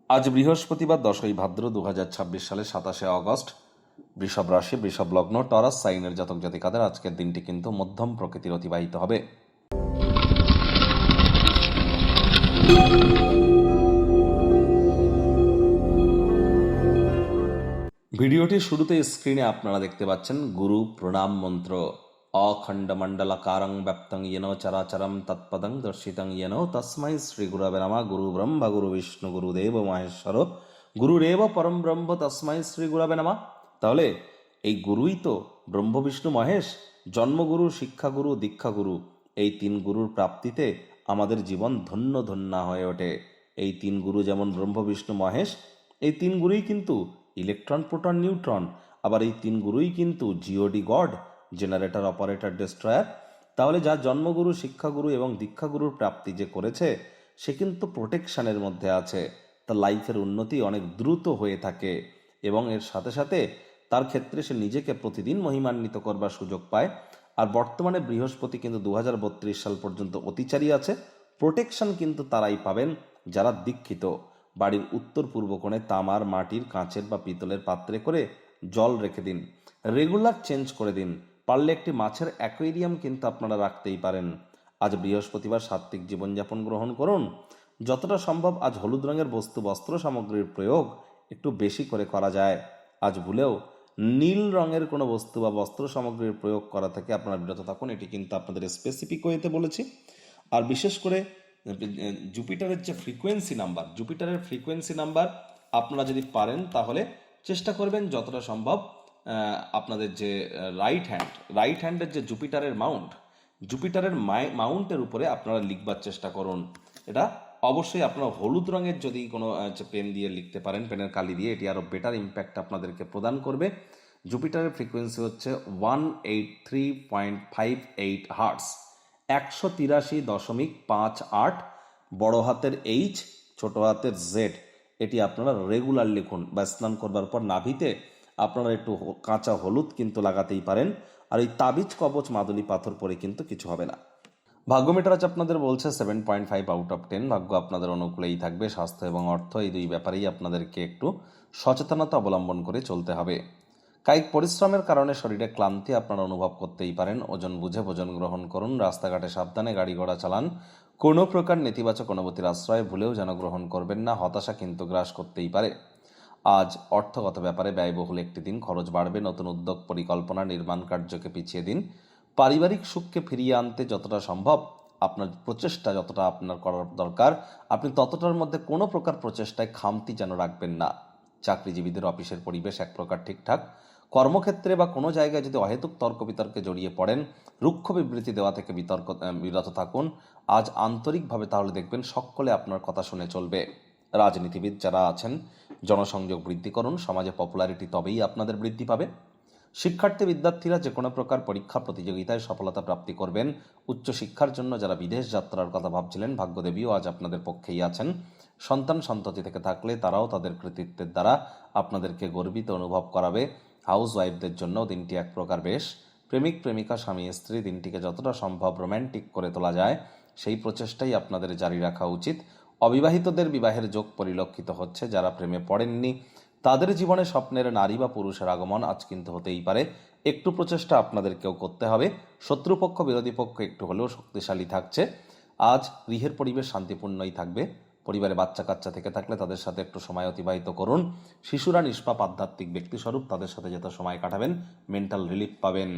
আজ বৃহস্পতিবার 10ই ভাদ্র 2026 সালে 27শে অগস্ট। বৃষভ রাশি, বৃষভ লগ্ন, টরাস সাইনের জাতক জাতিকাদের আজকের দিনটি কিন্তু মধ্যম প্রকৃতির অতিবাহিত হবে। ভিডিওটির শুরুতে স্ক্রিনে আপনারা দেখতে পাচ্ছেন গুরু প্রণাম মন্ত্র। অখণ্ড মণ্ডলাকারং ব্যাপ্তং येन চরাচরম তৎপদং দর্শিতং येन তস্मै শ্রী গুরবে নমঃ। গুরু ব্রহ্মা গুরু বিষ্ণু গুরুদেব মহেশ্বর গুরুরেব পরম ব্রহ্ম তস্मै শ্রী গুরবে নমঃ। তাহলে এই গুরুই তো ব্রহ্ম বিষ্ণু মহেশ, জন্মগুরু, শিক্ষাগুরু, দীক্ষাগুরু। এই তিন গুরুর প্রাপ্তিতে আমাদের জীবন ধন্য ধন্য হয়ে ওঠে। এই তিন গুরু যেমন ব্রহ্ম বিষ্ণু মহেশ, এই তিন গুরুই কিন্তু ইলেকট্রন, প্রোটন, নিউট্রন। আবার এই তিন গুরুই কিন্তু GOD god, generator, operator, destroyer. তাহলে যার জন্মগুরু, শিক্ষাগুরু এবং দীক্ষাগুরুর প্রাপ্তি যে করেছে, সে কিন্তু প্রোটেকশনের মধ্যে আছে। তার লাইফের উন্নতি অনেক দ্রুত হয়ে থাকে এবং এর সাথে সাথে তার ক্ষেত্রে সে নিজেকে প্রতিদিন মহিমান্বিত করবার সুযোগ পায়। আর বর্তমানে বৃহস্পতি কিন্তু 2032 সাল পর্যন্ত অতিচারী আছে। প্রোটেকশন কিন্তু তারাই পাবেন যারা দীক্ষিত। বাড়ির উত্তর পূর্ব কোণে তামার, মাটির, কাঁচের বা পিতলের পাত্রে করে জল রেখে দিন। রেগুলার চেঞ্জ করে দিন। পারলে একটি মাছের অ্যাকোয়ারিয়াম কিন্তু আপনারা রাখতেই পারেন। আজ বৃহস্পতিবার সাত্ত্বিক জীবনযাপন গ্রহণ করুন। যতটা সম্ভব আজ হলুদ রঙের বস্ত্র সামগ্রীর প্রয়োগ একটু বেশি করে করা যায়। আজ ভুলেও নীল রঙের কোনো বস্তু বা বস্ত্র সামগ্রীর প্রয়োগ করা থেকে আপনারা বিরত থাকুন। এটি কিন্তু আপনাদের স্পেসিফিক ওয়েতে বলেছি। আর বিশেষ করে জুপিটারের যে ফ্রিকোয়েন্সি নাম্বার আপনারা যদি পারেন তাহলে চেষ্টা করবেন যতটা সম্ভব আপনাদের যে রাইট হ্যান্ডের যে জুপিটারের মাউন্টের উপরে আপনারা লিখবার চেষ্টা করুন। এটা অবশ্যই আপনারা হলুদ রঙের যদি কোনো পেন দিয়ে লিখতে পারেন, পেনের কালি দিয়ে, এটি আরও বেটার ইম্প্যাক্ট আপনাদেরকে প্রদান করবে। জুপিটারের ফ্রিকোয়েন্সি হচ্ছে 183.58 হার্টস, 183.58। বড় হাতের এইচ, ছোট হাতের জেড। এটি আপনারা রেগুলার লিখুন বা স্নান করবার পর নাভিতে আপনারা একটু কাঁচা হলুদ কিন্তু লাগাতেই পারেন। আর এই তাবিজ, কবচ, মাদুলি পাথর পরে কিন্তু কিছু হবে না। ভাগ্য মিটার আজ আপনাদের বলছে 7.5 আউট অফ 10। ভাগ্য আপনাদের অনুকূলেই থাকবে। স্বাস্থ্য এবং অর্থ এই দুই ব্যাপারেই আপনাদেরকে একটু সচেতনতা অবলম্বন করে চলতে হবে। কায়িক পরিশ্রমের কারণে শরীরে ক্লান্তি আপনারা অনুভব করতেই পারেন। ওজন বুঝে ভোজন গ্রহণ করুন। রাস্তাঘাটে সাবধানে গাড়ি ঘোড়া চালান। কোনো প্রকার নেতিবাচক অনুভূতির আশ্রয় ভুলেও যেন গ্রহণ করবেন না। হতাশা কিন্তু গ্রাস করতেই পারে। আজ অর্থগত ব্যাপারে ব্যয়বহুল একটি দিন। খরচ বাড়বে। নতুন উদ্যোগ, পরিকল্পনা, নির্মাণ কার্যকে পিছিয়ে দিন। পারিবারিক সুখকে ফিরিয়ে আনতে যতটা সম্ভব আপনার প্রচেষ্টা, যতটা আপনার করার দরকার, আপনি ততটার মধ্যে কোনো প্রকার প্রচেষ্টায় খামতি যেন রাখবেন না। চাকরিজীবীদের অফিসের পরিবেশ এক প্রকার ঠিকঠাক। কর্মক্ষেত্রে বা কোনো জায়গায় যদি অহেতুক তর্ক বিতর্কে জড়িয়ে পড়েন, রুক্ষ বিবৃতি দেওয়া থেকে বিরত থাকুন। আজ আন্তরিকভাবে তাহলে দেখবেন সকলে আপনার কথা শুনে চলবে। রাজনীতিবিদ যারা আছেন, জনসংযোগ বৃদ্ধি করুন। সমাজে পপুলারিটি তবেই আপনাদের বৃদ্ধি পাবে। শিক্ষার্থী বিদ্যার্থীরা যে কোনো প্রকার পরীক্ষা প্রতিযোগিতায় সফলতা প্রাপ্তি করবেন। উচ্চশিক্ষার জন্য যারা বিদেশ যাত্রার কথা ভাবছিলেন, ভাগ্যদেবীও আজ আপনাদের পক্ষেই আছেন। সন্তান সন্ততি থেকে থাকলে তারাও তাদের কৃতিত্বের দ্বারা আপনাদেরকে গর্বিত অনুভব করাবে। হাউস ওয়াইফদের জন্য দিনটি এক প্রকার বেশ। প্রেমিক প্রেমিকা, স্বামী স্ত্রী দিনটিকে যতটা সম্ভব রোম্যান্টিক করে তোলা যায় সেই প্রচেষ্টাই আপনাদের জারি রাখা উচিত। অবিবাহিতদের বিবাহের যোগ পরিলক্ষিত হচ্ছে। যারা প্রেমে পড়েননি তাদের জীবনে স্বপ্নের নারী বা পুরুষের আগমন আজ কিন্তু হতেই পারে। একটু প্রচেষ্টা আপনাদেরকেও করতে হবে। শত্রুপক্ষ, বিরোধী পক্ষ একটু হলেও শক্তিশালী থাকছে। আজ গৃহের পরিবেশ শান্তিপূর্ণই থাকবে। পরিবারে বাচ্চা কাচ্চা থেকে থাকলে তাদের সাথে একটু সময় অতিবাহিত করুন। শিশুরা নিষ্পাপ আধ্যাত্মিক ব্যক্তিস্বরূপ, তাদের সাথে যত সময় কাটাবেন মেন্টাল রিলিফ পাবেন।